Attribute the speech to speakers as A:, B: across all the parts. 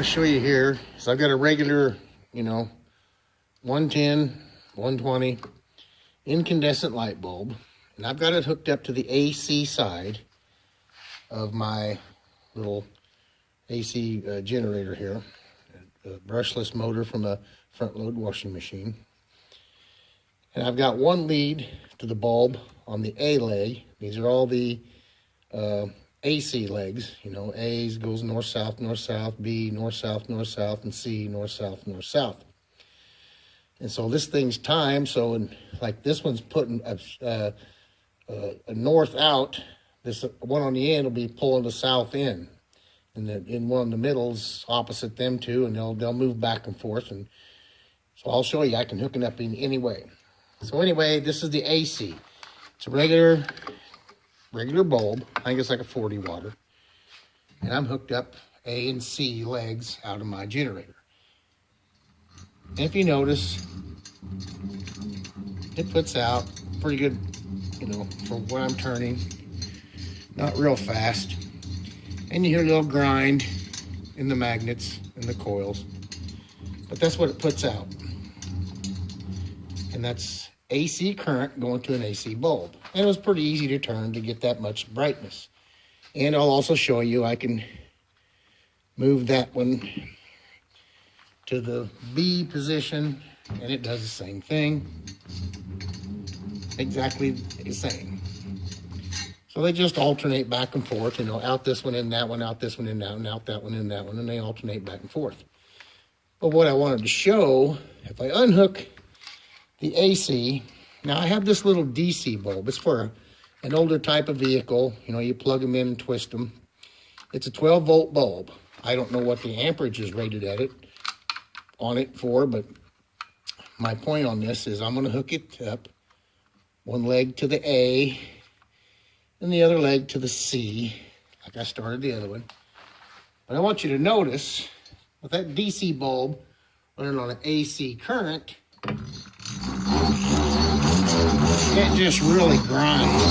A: to show you here is I've got a regular, 110, 120 incandescent light bulb, and I've got it hooked up to the AC side of my little AC generator here, a brushless motor from a front load washing machine. And I've got one lead to the bulb on the A leg. These are all the AC legs. A's goes north, south, B, north, south, and C, north, south. And so this thing's timed, so like this one's putting a north out, this one on the end will be pulling the south in. And in one of the middle's opposite them two, and they'll move back and forth. And so I'll show you, I can hook it up in any way. So anyway, this is the AC. It's a regular bulb. I think it's like a 40 watt. And I'm hooked up A and C legs out of my generator. And if you notice, it puts out pretty good, for what I'm turning. Not real fast. And you hear a little grind in the magnets and the coils. But that's what it puts out. And that's AC current going to an AC bulb. And it was pretty easy to turn to get that much brightness. And I'll also show you, I can move that one to the B position, and it does the same thing. Exactly the same. So they just alternate back and forth, out this one, in that one, out this one, in that one, out that one, in that one, and they alternate back and forth. But what I wanted to show, if I unhook the AC, now I have this little DC bulb. It's for an older type of vehicle. You plug them in and twist them. It's a 12-volt bulb. I don't know what the amperage is rated on it for, but my point on this is I'm going to hook it up, one leg to the A, and the other leg to the C, like I started the other one. But I want you to notice, with that DC bulb running on an AC current, it just really grinds.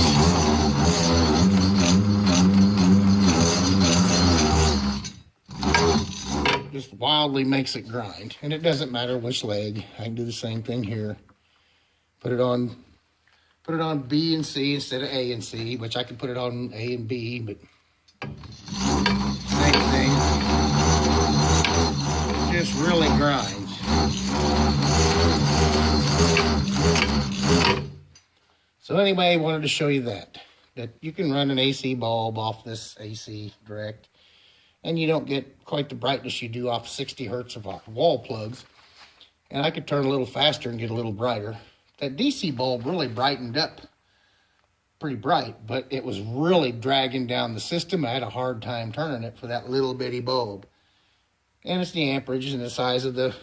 A: Just wildly makes it grind. And it doesn't matter which leg. I can do the same thing here. Put it on B and C instead of A and C, which I could put it on A and B, but same thing. It just really grinds. So anyway, I wanted to show you that you can run an AC bulb off this AC direct, and you don't get quite the brightness you do off 60 hertz of wall plugs. And I could turn a little faster and get a little brighter. That DC bulb really brightened up pretty bright, but it was really dragging down the system. I had a hard time turning it for that little bitty bulb. And it's the amperage and the size of the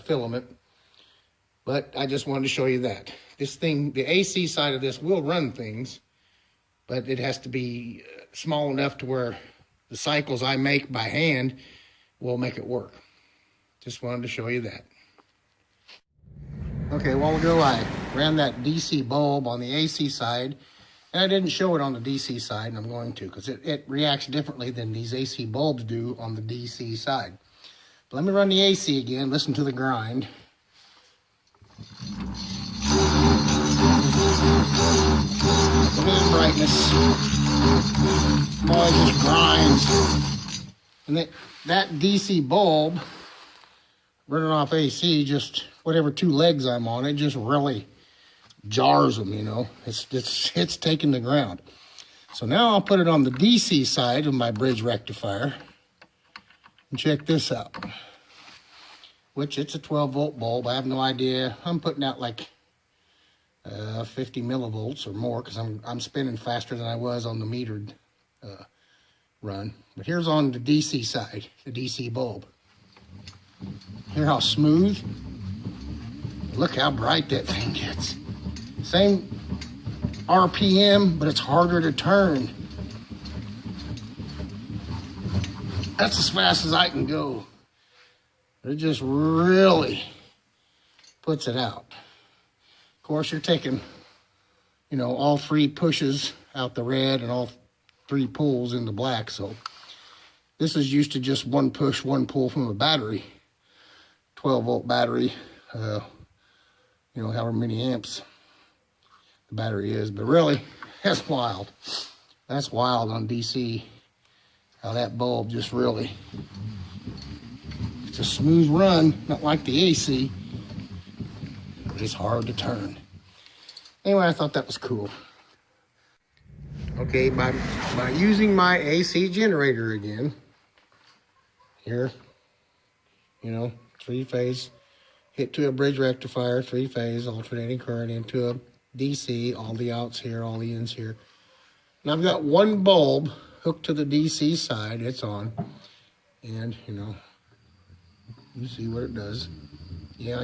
A: filament. But I just wanted to show you that. This thing, the AC side of this will run things, but it has to be small enough to where the cycles I make by hand will make it work. Just wanted to show you that. Okay, a while ago I ran that DC bulb on the AC side, and I didn't show it on the DC side, and I'm going to, because it reacts differently than these AC bulbs do on the DC side. But let me run the AC again, listen to the grind. Look at the brightness. Boy, it just grinds. And that DC bulb running off AC, just whatever two legs I'm on, it just really jars them, It's taking the ground. So now I'll put it on the DC side of my bridge rectifier. And check this out. Which it's a 12-volt bulb. I have no idea. I'm putting out like 50 millivolts or more, because I'm spinning faster than I was on the metered run. But here's on the DC side, the DC bulb. Hear how smooth? Look how bright that thing gets. Same RPM, but it's harder to turn. That's as fast as I can go. It just really puts it out. Of course, you're taking, all 3 pushes out the red and all 3 pulls in the black. So, This is used to just one push, one pull from a battery, 12-volt battery, you know, however many amps the battery is. But really, that's wild. That's wild on DC, how that bulb just really, it's a smooth run, not like the AC, but it's hard to turn. Anyway, I thought that was cool. Okay, by using my AC generator again, here, you know, 3-phase, hit to a bridge rectifier, 3-phase, alternating current into a DC, all the outs here, all the ins here. And I've got one bulb hooked to the DC side, it's on, and, you know, you see what it does. Yeah.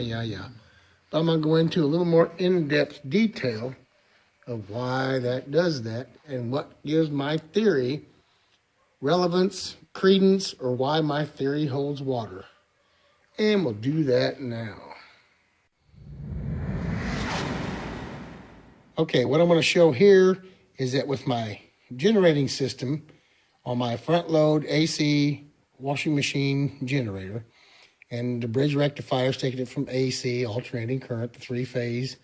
A: But I'm going to go into a little more in-depth detail of why that does that and what gives my theory relevance, credence, or why my theory holds water. And we'll do that now. Okay, what I'm going to show here is that with my generating system on my front load AC washing machine generator, and the bridge rectifier is taking it from AC, alternating current, the 3-phase,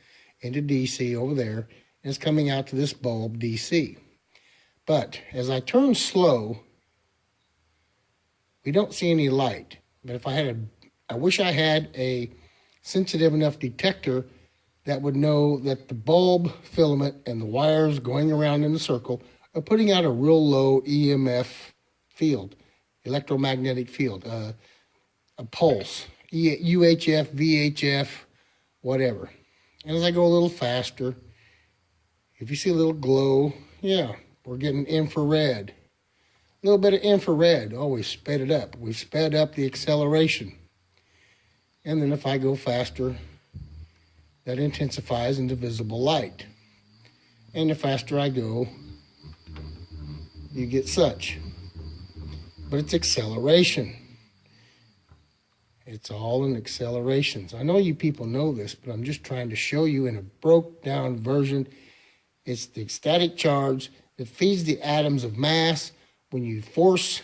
A: into DC over there, and it's coming out to this bulb, DC. But as I turn slow, we don't see any light. But if I wish I had a sensitive enough detector that would know that the bulb filament and the wires going around in the circle are putting out a real low EMF field, electromagnetic field, a pulse, UHF, VHF, whatever. And as I go a little faster, if you see a little glow, yeah, we're getting infrared. A little bit of infrared. Oh, we sped it up. We sped up the acceleration. And then if I go faster, that intensifies into visible light. And the faster I go, you get such. But it's acceleration. It's all in accelerations. I know you people know this, but I'm just trying to show you in a broke down version. It's the static charge that feeds the atoms of mass. When you force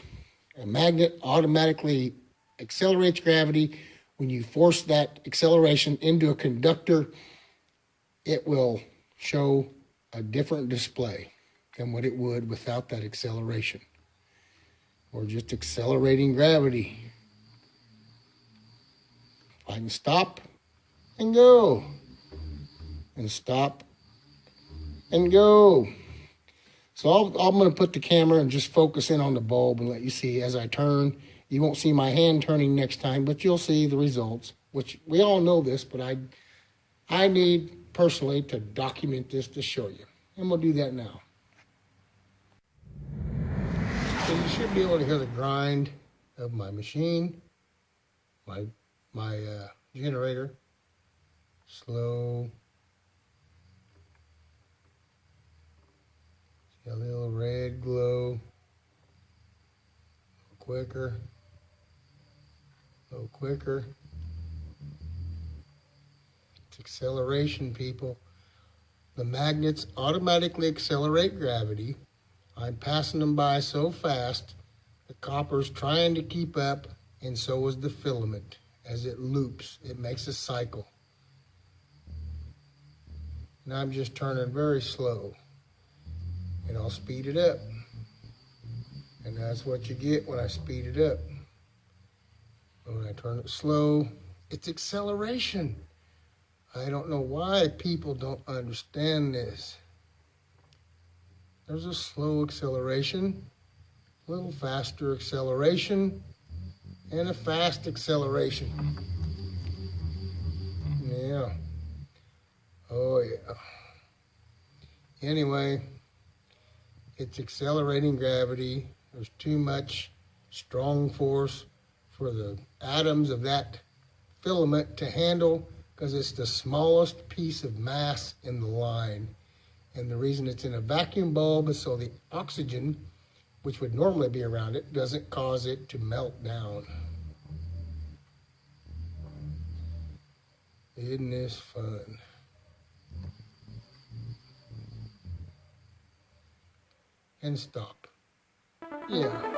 A: a magnet, automatically accelerates gravity. When you force that acceleration into a conductor, it will show a different display than what it would without that acceleration. Or just accelerating gravity. I can stop and go, and stop and go. So I'm going to put the camera and just focus in on the bulb and let you see as I turn. You won't see my hand turning next time, but you'll see the results, which we all know this, but I need personally to document this to show you. And we'll do that now. So you should be able to hear the grind of my machine, my generator. Slow. See a little red glow. A little quicker. A little quicker. It's acceleration, people. The magnets automatically accelerate gravity. I'm passing them by so fast, the copper's trying to keep up, and so is the filament. As it loops, it makes a cycle. And I'm just turning very slow. And I'll speed it up. And that's what you get when I speed it up. But when I turn it slow, it's acceleration. I don't know why people don't understand this. There's a slow acceleration, a little faster acceleration, and a fast acceleration. Yeah. Oh, yeah. Anyway, it's accelerating gravity. There's too much strong force for the atoms of that filament to handle because it's the smallest piece of mass in the line. And the reason it's in a vacuum bulb is so the oxygen, which would normally be around it, doesn't cause it to melt down. Isn't this fun? And stop. Yeah.